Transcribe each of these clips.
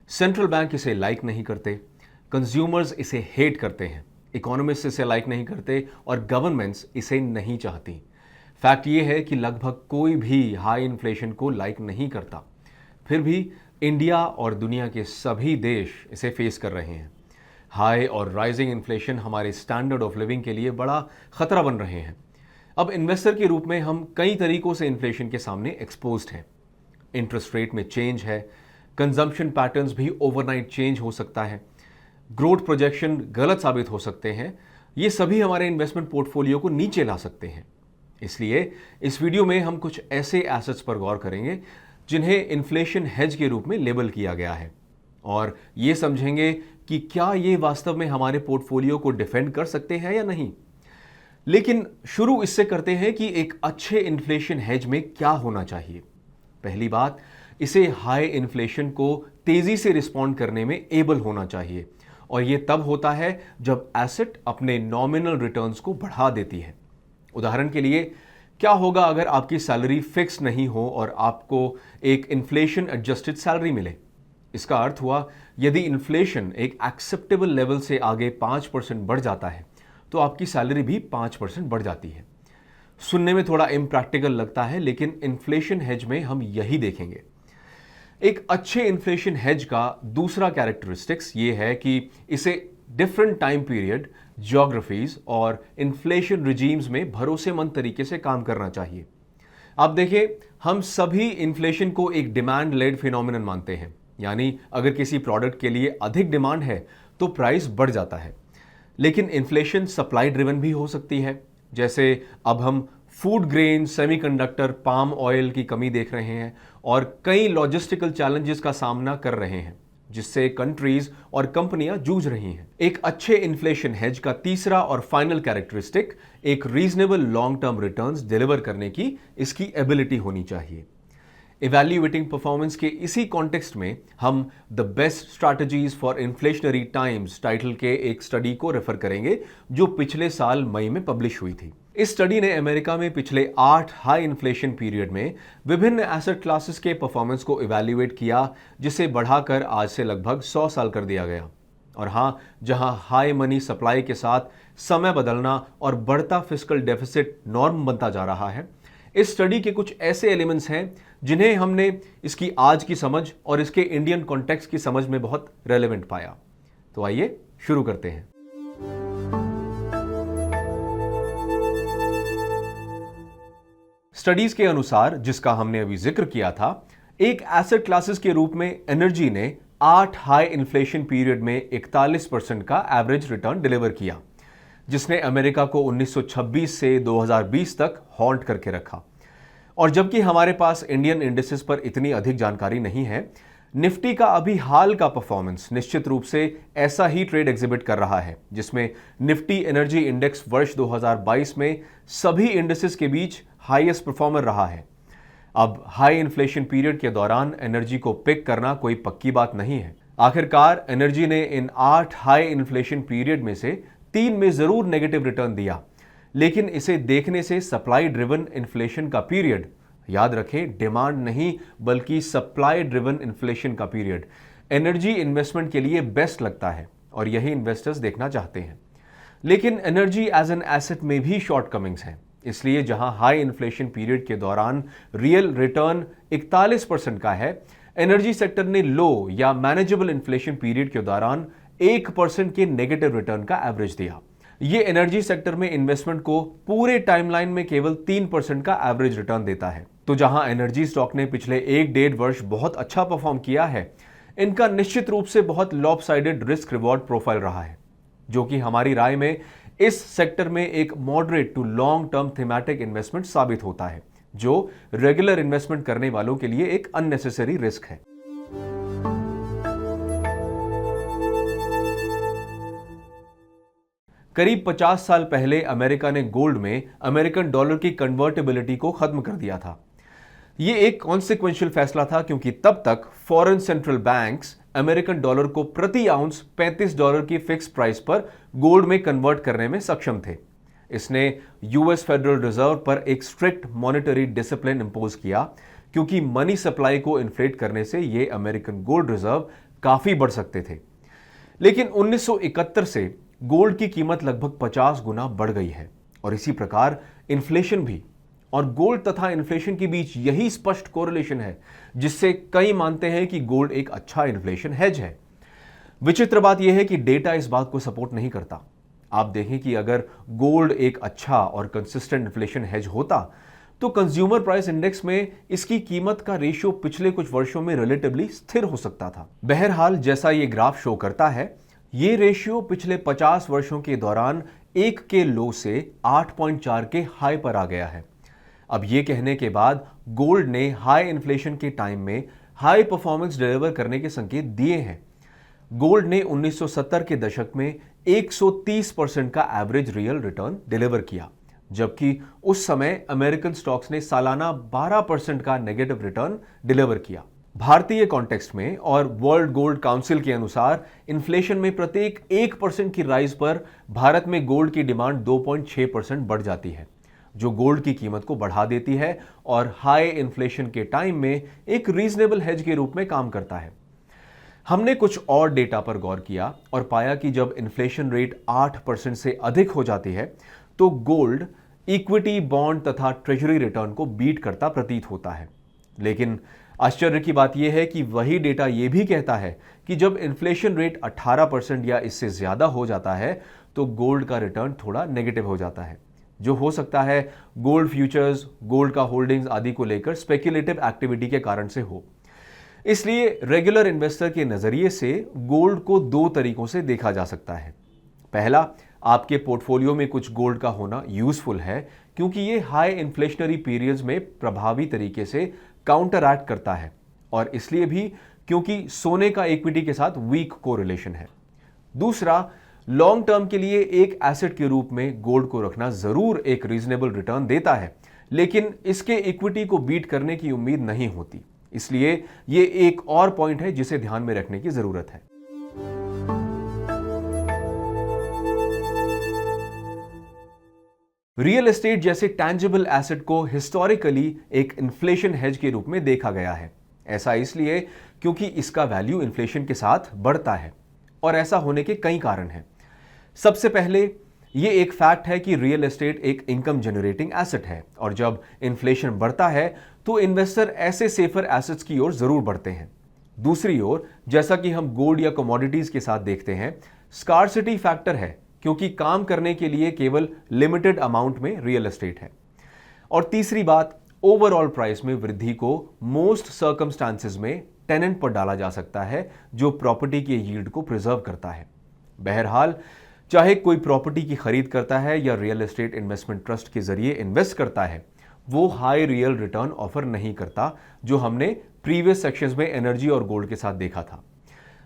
Central bank इसे like नहीं करते, कंज्यूमर्स इसे हेट करते हैं, इकोनॉमिस्ट इसे लाइक नहीं करते और गवर्नमेंट्स इसे नहीं चाहती। फैक्ट ये है कि लगभग कोई भी हाई इन्फ्लेशन को लाइक नहीं करता। फिर भी इंडिया और दुनिया के सभी देश इसे फेस कर रहे हैं। हाई और राइजिंग इन्फ्लेशन हमारे स्टैंडर्ड ऑफ लिविंग के लिए बड़ा खतरा बन रहे हैं। अब इन्वेस्टर के रूप में हम कई तरीकों से इन्फ्लेशन के सामने एक्सपोज्ड हैं। इंटरेस्ट रेट में चेंज है, कंजम्पशन पैटर्न्स भी ओवरनाइट चेंज हो सकता है, ग्रोथ प्रोजेक्शन गलत साबित हो सकते हैं। ये सभी हमारे इन्वेस्टमेंट पोर्टफोलियो को नीचे ला सकते हैं। इसलिए इस वीडियो में हम कुछ ऐसे एसेट्स पर गौर करेंगे जिन्हें इन्फ्लेशन हेज के रूप में लेबल किया गया है, और ये समझेंगे कि क्या ये वास्तव में हमारे पोर्टफोलियो को डिफेंड कर सकते हैं या नहीं। लेकिन शुरू इससे करते हैं कि एक अच्छे इन्फ्लेशन हेज में क्या होना चाहिए। पहली बात, इसे हाई इन्फ्लेशन को तेजी से रिस्पॉन्ड करने में एबल होना चाहिए, और यह तब होता है जब एसेट अपने नॉमिनल रिटर्न्स को बढ़ा देती है। उदाहरण के लिए, क्या होगा अगर आपकी सैलरी फिक्स नहीं हो और आपको एक इन्फ्लेशन एडजस्टेड सैलरी मिले? इसका अर्थ हुआ, यदि इन्फ्लेशन एक एक्सेप्टेबल लेवल से आगे 5% बढ़ जाता है तो आपकी सैलरी भी 5% बढ़ जाती है। सुनने में थोड़ा इम्प्रैक्टिकल लगता है, लेकिन इन्फ्लेशन हेज में हम यही देखेंगे। एक अच्छे इन्फ्लेशन हेज का दूसरा कैरेक्टरिस्टिक्स ये है कि इसे डिफरेंट टाइम पीरियड, ज्योग्राफीज और इन्फ्लेशन रिजीम्स में भरोसेमंद तरीके से काम करना चाहिए। आप देखें, हम सभी इन्फ्लेशन को एक डिमांड लेड फिनोमिनन मानते हैं, यानी अगर किसी प्रोडक्ट के लिए अधिक डिमांड है तो प्राइस बढ़ जाता है। लेकिन इन्फ्लेशन सप्लाई ड्रिवन भी हो सकती है, जैसे अब हम food grain, semiconductor, palm oil की कमी देख रहे हैं और कई लॉजिस्टिकल चैलेंजेस का सामना कर रहे हैं, जिससे कंट्रीज और कंपनियां जूझ रही हैं। एक अच्छे इन्फ्लेशन हेज का तीसरा और फाइनल कैरेक्टरिस्टिक एक reasonable long term returns deliver करने की इसकी एबिलिटी होनी चाहिए। इवैल्यूएटिंग परफॉर्मेंस के इसी कॉन्टेक्स्ट में हम the best strategies for inflationary times title के एक स्टडी को रेफर करेंगे, जो पिछले साल मई में पब्लिश हुई थी। इस स्टडी ने अमेरिका में पिछले 8 हाई इन्फ्लेशन पीरियड में विभिन्न एसेट क्लासेस के परफॉर्मेंस को इवैल्यूएट किया, जिसे बढ़ाकर आज से लगभग 100 साल कर दिया गया। और हाँ, जहां हाई मनी सप्लाई के साथ समय बदलना और बढ़ता फिस्कल डेफिसिट नॉर्म बनता जा रहा है, इस स्टडी के कुछ ऐसे एलिमेंट्स हैं जिन्हें हमने इसकी आज की समझ और इसके इंडियन कॉन्टेक्स्ट की समझ में बहुत रेलेवेंट पाया। तो आइए शुरू करते हैं। स्टडीज के अनुसार, जिसका हमने अभी जिक्र किया था, एक एसेट क्लासेस के रूप में एनर्जी ने 8 हाई इन्फ्लेशन पीरियड में 41% का एवरेज रिटर्न डिलीवर किया, जिसने अमेरिका को 1926 से 2020 तक हॉन्ट करके रखा। और जबकि हमारे पास इंडियन इंडिसेस पर इतनी अधिक जानकारी नहीं है, निफ्टी का अभी हाल का परफॉर्मेंस निश्चित रूप से ऐसा ही ट्रेड एग्जिबिट कर रहा है, जिसमें निफ्टी एनर्जी इंडेक्स वर्ष 2022 में सभी इंडिसेस के बीच हाईएस्ट परफॉर्मर रहा है। अब हाई इन्फ्लेशन पीरियड के दौरान एनर्जी को पिक करना कोई पक्की बात नहीं है। आखिरकार एनर्जी ने इन 8 हाई इन्फ्लेशन पीरियड में से 3 में जरूर नेगेटिव रिटर्न दिया, लेकिन इसे देखने से सप्लाई ड्रिवन इन्फ्लेशन का पीरियड, याद रखें डिमांड नहीं बल्कि सप्लाई ड्रिवन इन्फ्लेशन का पीरियड, एनर्जी इन्वेस्टमेंट के लिए बेस्ट लगता है और यही इन्वेस्टर्स देखना चाहते हैं। लेकिन एनर्जी एज एन एसेट में भी शॉर्टकमिंग्स हैं। इसलिए जहां हाई इन्फ्लेशन पीरियड के दौरान रियल रिटर्न 41% का है, एनर्जी सेक्टर ने लो या मैनेजेबल इन्फ्लेशन पीरियड के दौरान 1% के नेगेटिव रिटर्न का एवरेज दिया। ये एनर्जी सेक्टर में इन्वेस्टमेंट को पूरे टाइमलाइन में केवल 3% का एवरेज रिटर्न देता है। तो जहां एनर्जी स्टॉक ने पिछले 1-1.5 वर्ष बहुत अच्छा परफॉर्म किया है, इनका निश्चित रूप से बहुत लॉपसाइडेड रिस्क रिवॉर्ड प्रोफाइल रहा है, जो कि हमारी राय में इस सेक्टर में एक moderate to long term thematic investment साबित होता है, जो रेगुलर इन्वेस्टमेंट करने वालों के लिए एक अननेसेसरी रिस्क है। करीब 50 साल पहले अमेरिका ने गोल्ड में अमेरिकन डॉलर की कन्वर्टेबिलिटी को खत्म कर दिया था। यह एक कॉन्सिक्वेंशियल फैसला था, क्योंकि तब तक foreign central banks American dollar को प्रति आउंस $35 की फिक्स प्राइस पर गोल्ड में कन्वर्ट करने में सक्षम थे। इसने यूएस फेडरल रिजर्व पर एक स्ट्रिक्ट मॉनेटरी डिसिप्लिन इंपोज किया, क्योंकि मनी सप्लाई को इन्फ्लेट करने से ये अमेरिकन गोल्ड रिजर्व काफी बढ़ सकते थे। लेकिन 1971 से गोल्ड की कीमत लगभग 50 गुना बढ़ गई है और इसी प्रकार इन्फ्लेशन भी। और गोल्ड तथा इन्फ्लेशन के बीच यही स्पष्ट कोरिलेशन है, जिससे कई मानते हैं कि गोल्ड एक अच्छा इन्फ्लेशन हेज है। विचित्र बात यह है कि डेटा इस बात को सपोर्ट नहीं करता। आप देखें कि अगर गोल्ड एक अच्छा और कंसिस्टेंट इन्फ्लेशन हेज होता तो कंज्यूमर प्राइस इंडेक्स में इसकी कीमत का रेशियो पिछले कुछ वर्षों में रिलेटिवली स्थिर हो सकता था। बहरहाल, जैसा ये ग्राफ शो करता है, ये रेशियो पिछले 50 वर्षों के दौरान 1 के लो से 8.4 के हाई पर आ गया है। अब ये कहने के बाद गोल्ड ने हाई इन्फ्लेशन के टाइम में हाई परफॉर्मेंस डिलीवर करने के संकेत दिए हैं। गोल्ड ने 1970 के दशक में 130% का एवरेज रियल रिटर्न डिलीवर किया, जबकि उस समय अमेरिकन स्टॉक्स ने सालाना 12% का नेगेटिव रिटर्न डिलीवर किया। भारतीय कॉन्टेक्स्ट में और वर्ल्ड गोल्ड काउंसिल के अनुसार इन्फ्लेशन में प्रत्येक 1% की राइज पर भारत में गोल्ड की डिमांड 2.6% बढ़ जाती है, जो गोल्ड की कीमत को बढ़ा देती है और हाई इन्फ्लेशन के टाइम में एक रीजनेबल हेज के रूप में काम करता है। हमने कुछ और डेटा पर गौर किया और पाया कि जब इन्फ्लेशन रेट 8% से अधिक हो जाती है तो गोल्ड इक्विटी, बॉन्ड तथा ट्रेजरी रिटर्न को बीट करता प्रतीत होता है। लेकिन आश्चर्य की बात यह है कि वही डेटा यह भी कहता है कि जब इन्फ्लेशन रेट 18% या इससे ज्यादा हो जाता है तो गोल्ड का रिटर्न थोड़ा नेगेटिव हो जाता है, जो हो सकता है गोल्ड फ्यूचर्स, गोल्ड का होल्डिंग्स आदि को लेकर स्पेक्युलेटिव एक्टिविटी के कारण से हो। इसलिए रेगुलर इन्वेस्टर के नजरिए से गोल्ड को 2 तरीकों से देखा जा सकता है। पहला, आपके पोर्टफोलियो में कुछ गोल्ड का होना यूजफुल है, क्योंकि ये हाई इन्फ्लेशनरी पीरियड्स में प्रभावी तरीके से काउंटर एक्ट करता है, और इसलिए भी क्योंकि सोने का इक्विटी के साथ वीक कोरिलेशन है। दूसरा, लॉन्ग टर्म के लिए एक एसेट के रूप में गोल्ड को रखना जरूर एक रीजनेबल रिटर्न देता है, लेकिन इसके इक्विटी को बीट करने की उम्मीद नहीं होती। इसलिए ये एक और पॉइंट है जिसे ध्यान में रखने की जरूरत है। रियल एस्टेट जैसे टैंजिबल एसेट को हिस्टोरिकली एक इन्फ्लेशन हेज के रूप में देखा गया है। ऐसा इसलिए क्योंकि इसका वैल्यू इन्फ्लेशन के साथ बढ़ता है, और ऐसा होने के कई कारण हैं। सबसे पहले ये एक फैक्ट है कि रियल एस्टेट एक इनकम जनरेटिंग एसेट है, और जब इन्फ्लेशन बढ़ता है तो इन्वेस्टर ऐसे सेफर एसेट्स की ओर जरूर बढ़ते हैं। दूसरी ओर, जैसा कि हम गोल्ड या कमोडिटीज के साथ देखते हैं, स्कार्सिटी फैक्टर है, क्योंकि काम करने के लिए केवल लिमिटेड अमाउंट में रियल एस्टेट है। और तीसरी बात, ओवरऑल प्राइस में वृद्धि को मोस्ट सर्कमस्टांसेस में टेनेंट पर डाला जा सकता है, जो प्रॉपर्टी के यील्ड को प्रिजर्व करता है। बहरहाल, चाहे कोई प्रॉपर्टी की खरीद करता है या रियल एस्टेट इन्वेस्टमेंट ट्रस्ट के जरिए इन्वेस्ट करता है, वो हाई रियल रिटर्न ऑफर नहीं करता, जो हमने प्रीवियस सेक्शंस में एनर्जी और गोल्ड के साथ देखा था।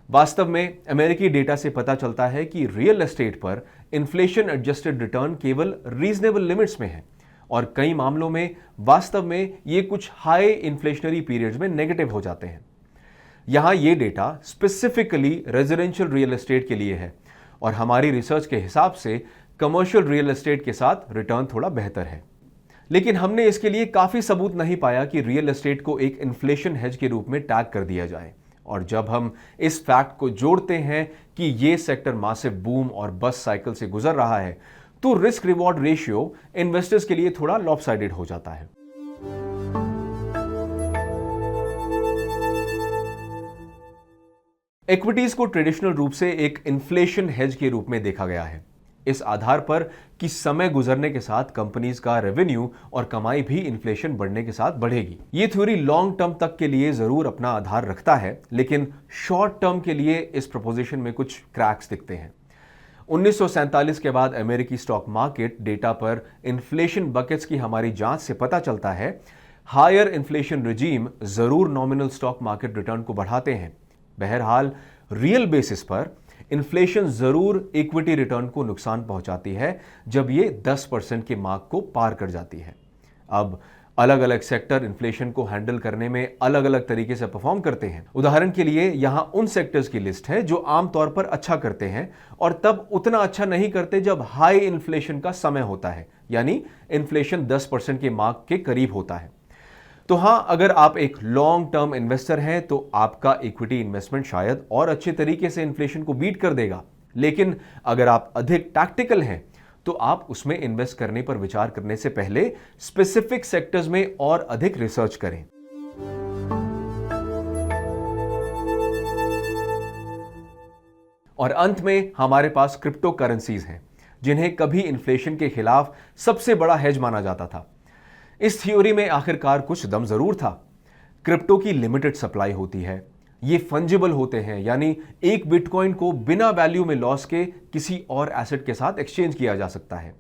वास्तव में अमेरिकी डेटा से पता चलता है कि रियल एस्टेट पर इन्फ्लेशन एडजस्टेड रिटर्न केवल रीजनेबल लिमिट्स में है, और कई मामलों में वास्तव में ये कुछ हाई इन्फ्लेशनरी पीरियड्स में नेगेटिव हो जाते हैं। यहां ये data specifically residential real estate के लिए है, और हमारी रिसर्च के हिसाब से कमर्शियल रियल एस्टेट के साथ रिटर्न थोड़ा बेहतर है। लेकिन हमने इसके लिए काफी सबूत नहीं पाया कि रियल एस्टेट को एक इन्फ्लेशन हेज के रूप में टैग कर दिया जाए। और जब हम इस फैक्ट को जोड़ते हैं कि ये सेक्टर मासिव बूम और बस्ट साइकिल से गुजर रहा है, तो रिस्क रिवॉर्ड रेशियो इन्वेस्टर्स के लिए थोड़ा लॉपसाइडेड हो जाता है। इक्विटीज को ट्रेडिशनल रूप से एक इन्फ्लेशन हेज के रूप में देखा गया है, इस आधार पर कि समय गुजरने के साथ कंपनीज का रेवेन्यू और कमाई भी इन्फ्लेशन बढ़ने के साथ बढ़ेगी। ये थ्योरी लॉन्ग टर्म तक के लिए जरूर अपना आधार रखता है, लेकिन शॉर्ट टर्म के लिए इस प्रोपोजिशन में कुछ क्रैक्स दिखते हैं। 1947 के बाद अमेरिकी स्टॉक मार्केट डेटा पर इन्फ्लेशन बकेट्स की हमारी जांच से पता चलता है, हायर इन्फ्लेशन रिजीम जरूर नॉमिनल स्टॉक मार्केट रिटर्न को बढ़ाते हैं। बहरहाल, रियल बेसिस पर इन्फ्लेशन जरूर इक्विटी रिटर्न को नुकसान पहुंचाती है जब ये 10% के मार्क को पार कर जाती है। अब अलग अलग सेक्टर इन्फ्लेशन को हैंडल करने में अलग अलग तरीके से परफॉर्म करते हैं। उदाहरण के लिए यहां उन सेक्टर्स की लिस्ट है जो आमतौर पर अच्छा करते हैं और तब उतना अच्छा नहीं करते जब हाई इन्फ्लेशन का समय होता है, यानी इन्फ्लेशन 10% के मार्क के करीब होता है। तो हां, अगर आप एक लॉन्ग टर्म इन्वेस्टर हैं तो आपका इक्विटी इन्वेस्टमेंट शायद और अच्छे तरीके से इन्फ्लेशन को बीट कर देगा। लेकिन अगर आप अधिक टैक्टिकल हैं तो आप उसमें इन्वेस्ट करने पर विचार करने से पहले स्पेसिफिक सेक्टर्स में और अधिक रिसर्च करें। और अंत में हमारे पास क्रिप्टो करेंसीज हैं, जिन्हें कभी इन्फ्लेशन के खिलाफ सबसे बड़ा हेज माना जाता था। इस थ्योरी में आखिरकार कुछ दम जरूर था। क्रिप्टो की लिमिटेड सप्लाई होती है, ये फंजिबल होते हैं, यानी एक बिटकॉइन को बिना वैल्यू में लॉस के किसी और एसेट के साथ एक्सचेंज किया जा सकता है।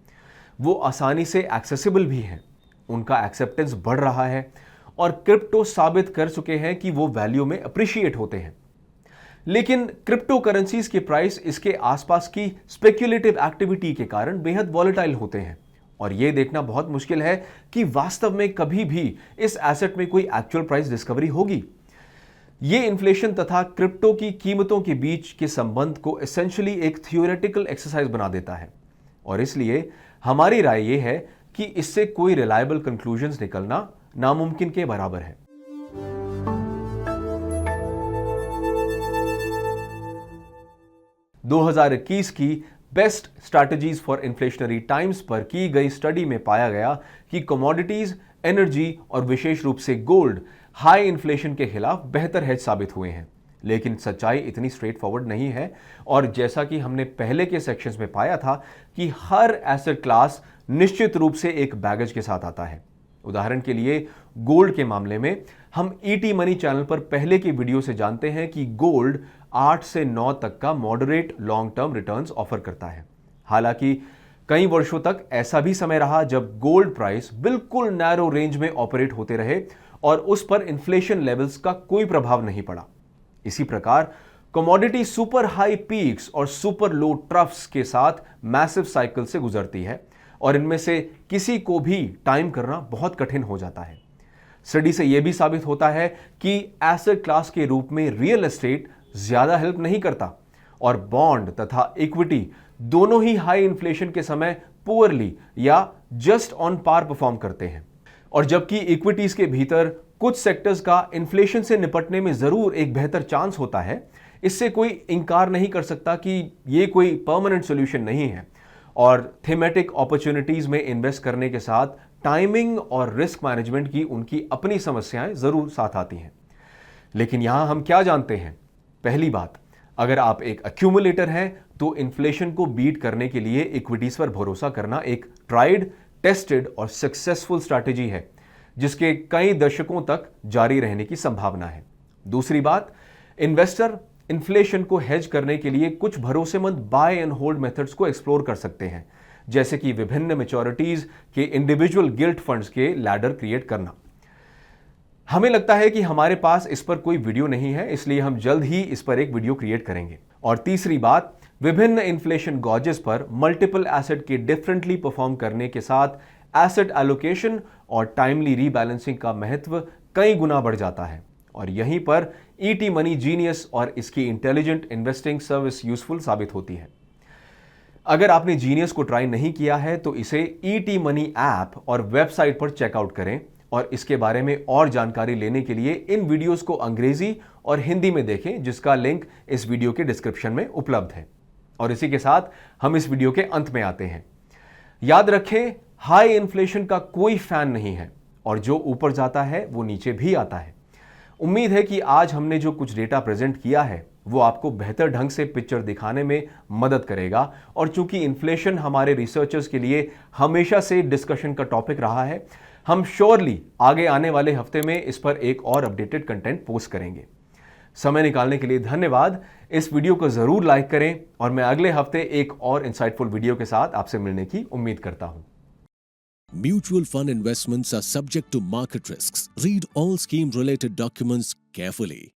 वो आसानी से एक्सेसिबल भी हैं, उनका एक्सेप्टेंस बढ़ रहा है और क्रिप्टो साबित कर चुके हैं कि वो वैल्यू में अप्रिशिएट होते हैं। लेकिन क्रिप्टो करेंसीज के प्राइस इसके आसपास की स्पेक्युलेटिव एक्टिविटी के कारण बेहद वॉलेटाइल होते हैं और यह देखना बहुत मुश्किल है कि वास्तव में कभी भी इस एसेट में कोई एक्चुअल प्राइस डिस्कवरी होगी। ये इन्फ्लेशन तथा क्रिप्टो की कीमतों के बीच के संबंध को एसेंशियली एक थियोरेटिकल एक्सरसाइज बना देता है और इसलिए हमारी राय यह है कि इससे कोई रिलायबल कंक्लूजन्स निकलना नामुमकिन के बराबर है। दो 2021 की best strategies for inflationary times पर की गई स्टडी में पाया गया कि कमोडिटीज, एनर्जी और विशेष रूप से गोल्ड हाई इन्फ्लेशन के खिलाफ बेहतर हेज साबित हुए हैं। लेकिन सच्चाई इतनी स्ट्रेट फॉरवर्ड नहीं है और जैसा कि हमने पहले के सेक्शंस में पाया था कि हर एसेट क्लास निश्चित रूप से एक बैगेज के साथ आता है। उदाहरण के लिए गोल्ड के मामले में हम ईटी मनी चैनल पर पहले की वीडियो से जानते हैं कि गोल्ड 8 से 9 तक का moderate long term returns offer करता है। हालांकि कई वर्षों तक ऐसा भी समय रहा जब गोल्ड प्राइस बिल्कुल नैरो रेंज में ऑपरेट होते रहे और उस पर इन्फ्लेशन लेवल्स का कोई प्रभाव नहीं पड़ा। इसी प्रकार कमोडिटी सुपर हाई पीक्स और सुपर लो ट्रफ्स के साथ मैसिव साइकिल से गुजरती है और इनमें से किसी को भी टाइम करना बहुत कठिन हो जाता है। स्टडी से यह भी साबित होता है कि एसेट क्लास के रूप में रियल एस्टेट ज्यादा हेल्प नहीं करता और बॉन्ड तथा इक्विटी दोनों ही हाई इन्फ्लेशन के समय पुअरली या जस्ट ऑन पार परफॉर्म करते हैं। और जबकि इक्विटीज के भीतर कुछ सेक्टर्स का इन्फ्लेशन से निपटने में जरूर एक बेहतर चांस होता है, इससे कोई इंकार नहीं कर सकता कि यह कोई परमानेंट सॉल्यूशन नहीं है और थीमेटिक अपॉर्चुनिटीज में इन्वेस्ट करने के साथ टाइमिंग और रिस्क मैनेजमेंट की उनकी अपनी समस्याएं जरूर साथ आती हैं। लेकिन यहां हम क्या जानते हैं? पहली बात, अगर आप एक एक्यूमुलेटर हैं तो इन्फ्लेशन को बीट करने के लिए इक्विटीज पर भरोसा करना एक ट्राइड, टेस्टेड और सक्सेसफुल स्ट्रैटेजी है जिसके कई दशकों तक जारी रहने की संभावना है। दूसरी बात, इन्वेस्टर इन्फ्लेशन को हेज करने के लिए कुछ भरोसेमंद बाय एंड होल्ड मेथड्स को एक्सप्लोर कर सकते हैं, जैसे कि विभिन्न मैच्योरिटीज के इंडिविजुअल गिल्ट फंड्स के लैडर क्रिएट करना। हमें लगता है कि हमारे पास इस पर कोई वीडियो नहीं है, इसलिए हम जल्द ही इस पर एक वीडियो क्रिएट करेंगे। और तीसरी बात, विभिन्न इन्फ्लेशन गॉजेस पर मल्टीपल एसेट के डिफरेंटली परफॉर्म करने के साथ एसेट एलोकेशन और टाइमली रीबैलेंसिंग का महत्व कई गुना बढ़ जाता है और यहीं पर ईटी मनी जीनियस और इसकी इंटेलिजेंट इन्वेस्टिंग सर्विस यूजफुल साबित होती है। अगर आपने जीनियस को ट्राई नहीं किया है तो इसे ईटी मनी ऐप और वेबसाइट पर चेकआउट करें और इसके बारे में और जानकारी लेने के लिए इन वीडियोस को अंग्रेजी और हिंदी में देखें, जिसका लिंक इस वीडियो के डिस्क्रिप्शन में उपलब्ध है। और इसी के साथ हम इस वीडियो के अंत में आते हैं। याद रखें, हाई इन्फ्लेशन का कोई फैन नहीं है और जो ऊपर जाता है वो नीचे भी आता है। उम्मीद है कि आज हमने जो कुछ डेटा प्रेजेंट किया है वो आपको बेहतर ढंग से पिक्चर दिखाने में मदद करेगा और चूंकि इन्फ्लेशन हमारे रिसर्चर्स के लिए हमेशा से डिस्कशन का टॉपिक रहा है, हम श्योरली आगे आने वाले हफ्ते में इस पर एक और अपडेटेड कंटेंट पोस्ट करेंगे। समय निकालने के लिए धन्यवाद। इस वीडियो को जरूर लाइक करें और मैं अगले हफ्ते एक और इंसाइटफुल वीडियो के साथ आपसे मिलने की उम्मीद करता हूं। Mutual fund investments are subject to market risks. Read all scheme related documents carefully.